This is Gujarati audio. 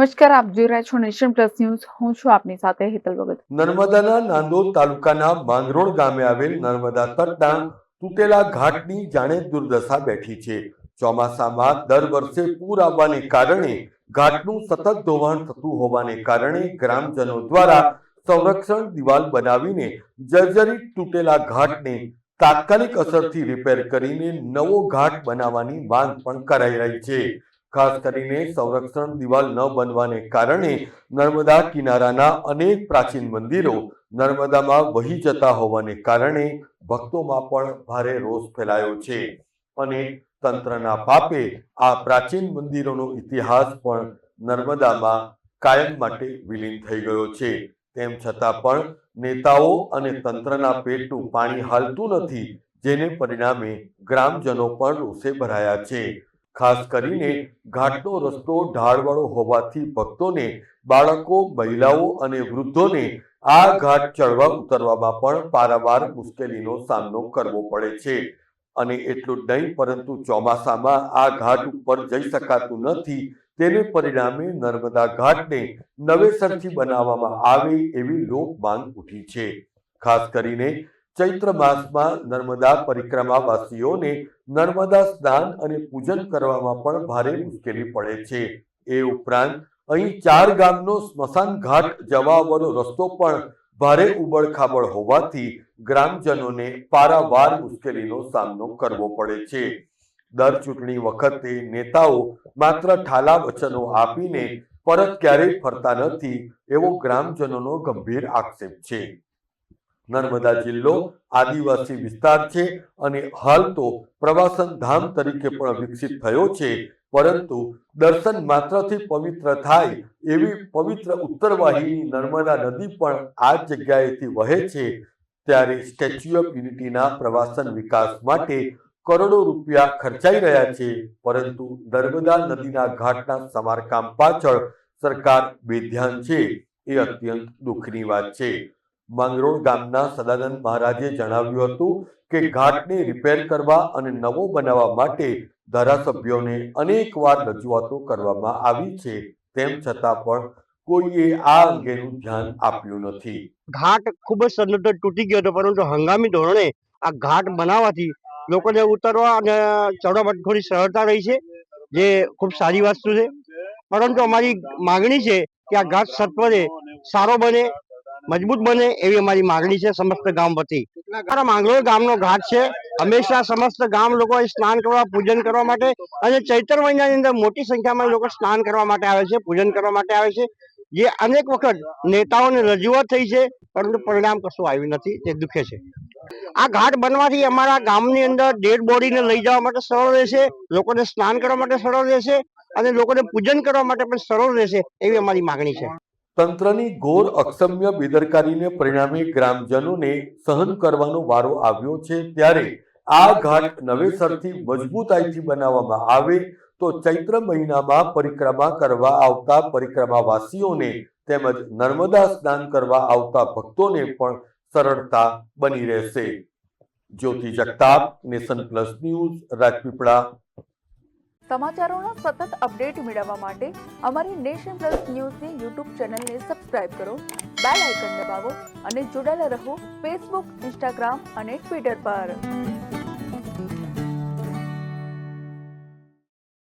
નમસ્કાર, આપ જોઈ રહ્યા છો નેશન પ્લસ ન્યૂઝ. હું છું આપની સાથે હેતલ ભગત. નર્મદાના નાંદોદ તાલુકાના માંગરોળ ગામે આવેલ નર્મદા તટના તૂટેલા ઘાટની જાણે દુર્દશા બેઠી છે. ચોમાસામાં દર વર્ષે પૂર આવવાને કારણે ઘાટનું સતત ધોવાણ થતું હોવાને કારણે ગ્રામજનો દ્વારા સંરક્ષણ દિવાલ બનાવીને જર્જરિત તૂટેલા ઘાટને તાત્કાલિક અસરથી રિપેર કરીને નવો ઘાટ બનાવવાની માંગ પણ કરાઈ રહી છે. ખાસ કરીને સંરક્ષણ દિવાલ ન બનવાને કારણે નર્મદા કિનારાના અનેક પ્રાચીન મંદિરો નર્મદામાં વહી જતા હોવાને કારણે ભક્તોમાં પણ ભારે રોષ ફેલાયો છે અને તંત્રના પાપે આ પ્રાચીન મંદિરોનો ઇતિહાસ પણ નર્મદામાં કાયમ માટે વિલીન થઈ ગયો છે. તેમ છતાં પણ નેતાઓ અને તંત્રના પેટનું પાણી હાલતું નથી, જેને પરિણામે ગ્રામજનો પણ રોષે ભરાયા છે. ખાસ કરીને ઘાટનો રસ્તો ઢાળવાળો હોવાથી ભક્તોને, બાળકો, મહિલાઓ અને વૃદ્ધોને આ ઘાટ ચડવા ઉતરવામાં પણ પારાવાર મુશ્કેલીનો સામનો કરવો પડે છે. અને એટલું જ નહીં, પરંતુ ચોમાસામાં આ ઘાટ ઉપર જઈ શકાતું નથી. તેને પરિણામે નર્મદા ઘાટને નવેસરથી બનાવવામાં આવે એવી લોક માંગ ઉઠી છે. ખાસ કરીને ચૈત્ર માસમાં નર્મદા પરિક્રમાવાસીઓને નર્મદા સ્નાન અને પૂજન કરવામાં પણ ભારે મુશ્કેલી પડે છે. એ ઉપરાંત અહીં 4 ગામનો સ્મશાન ઘાટ જવા આવવાનો રસ્તો પણ ભારે ઉબડખાબડ હોવાથી ગ્રામજનોને પારાવાર મુશ્કેલીનો સામનો કરવો પડે છે. દર ચૂંટણી વખતે નેતાઓ માત્ર ઠાલા વચનો આપીને પરત ક્યારેય ફરતા નથી, એવો ગ્રામજનોનો ગંભીર આક્ષેપ છે. નર્મદા જિલ્લો આદિવાસી વિસ્તાર છે અને હાલ તો પ્રવાસન ધામ તરીકે પણ વિકસિત થયો છે, પરંતુ દર્શન માત્રથી પવિત્ર થાય એવી પવિત્ર ઉત્તરવાહિની નર્મદા નદી પણ આ જગ્યાએથી વહે છે. ત્યારે સ્ટેચ્યુ ઓફ યુનિટીના પ્રવાસન વિકાસ માટે કરોડો રૂપિયા ખર્ચાઈ રહ્યા છે, પરંતુ નર્મદા નદીના ઘાટના સમારકામ પાછળ સરકાર બેધ્યાન છે. એ અત્યંત દુઃખની વાત છે. માંગરોળ ગામના સદાનંદ મહારાજે જણાવ્યું હતું કે ઘાટને રિપેર કરવા અને નવો બનાવવા માટે ધારાસભ્યોને અનેકવાર રજૂઆતો કરવામાં આવી છે, તેમ છતાં પણ કોઈએ આ અંગેનું ધ્યાન આપ્યું નથી. ઘાટ ખૂબ જ સદંતર તૂટી ગયો હતો, પરંતુ હંગામી ધોરણે આ ઘાટ બનાવવાથી લોકોને ઉતરવા અને ચડવા માટે થોડી સરળતા રહી છે, જે ખૂબ સારી વસ્તુ છે. પરંતુ અમારી માગણી છે કે આ ઘાટ સત્વરે સારો બને, મજબૂત બને એવી અમારી માગણી છે સમસ્ત ગામ વતી. અમારા માંગરોળ ગામનો ઘાટ છે. હંમેશા સમસ્ત ગામ લોકો સ્નાન કરવા, પૂજન કરવા માટે અને ચૈત્ર મહિનાની અંદર મોટી સંખ્યામાં લોકો સ્નાન કરવા માટે આવે છે, પૂજન કરવા માટે આવે છે. જે અનેક વખત નેતાઓને રજૂઆત થઈ છે, પરંતુ પરિણામ કશું આવ્યું નથી, તે દુઃખે છે. આ ઘાટ બનવાથી અમારા ગામની અંદર ડેડ બોડીને લઈ જવા માટે સરળ રહેશે, લોકોને સ્નાન કરવા માટે સરળ રહેશે અને લોકોને પૂજન કરવા માટે પણ સરળ રહેશે એવી અમારી માગણી છે. તંત્રની ઘોર અક્ષમ્ય બેદરકારીને પરિણામે ગ્રામજનોને સહન કરવાનો વારો આવ્યો છે. ત્યારે આ ઘાટ નવેસરથી મજબૂતાઈથી બનાવવામાં આવે તો ચૈત્ર મહિનામાં પરિક્રમા કરવા આવતા પરિક્રમાવાસીઓને તેમજ નર્મદા સ્નાન કરવા આવતા ભક્તોને પણ સરળતા બની રહેશે. Jyoti Jagtap, Nation Plus News, Rajpipla. સમાચારોના સતત અપડેટ મેળવવા માટે અમારી નેશન પ્લસ ન્યૂઝની યુટ્યુબ ચેનલને સબસ્ક્રાઇબ કરો, બેલ આઇકન દબાવો અને જોડાયેલા રહો ફેસબુક, ઇન્સ્ટાગ્રામ અને ટ્વિટર પર.